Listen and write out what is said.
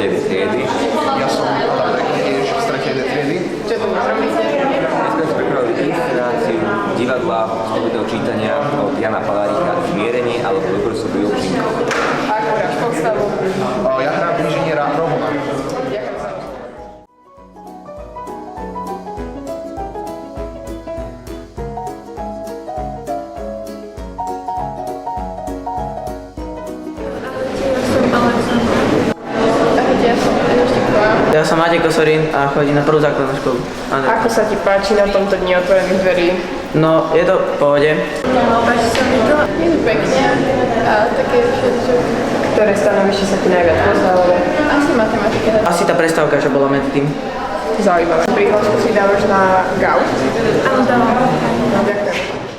tretej triedy. Ja som Adam Rekne, tiež z tretej triedy. Čo tu dnes robíte? Dneska sme pripravili inscenáciu divadla slovenského čítania od Jana Palárika Zmierenie alebo Dobrosúdny účinkov. A ako hráš postavu? Ja hrám inžiniera Romana. Ďakujem za rozhovor. Ja som Matej Kosorín a chodím na prvú základnú školu. Ako sa ti páči na tomto dni otvorených dverí? No, je to v pohode. Páči sa mi to? Je to pekne a také všetko. Ktoré stanovište sa ti najviac poznalo? Asi matematika. Asi tá prestávka, čo bola medzi tým. Zaujímavé. Prihlášku si dávaš na GAU? Áno, dávam. No, ďakujem.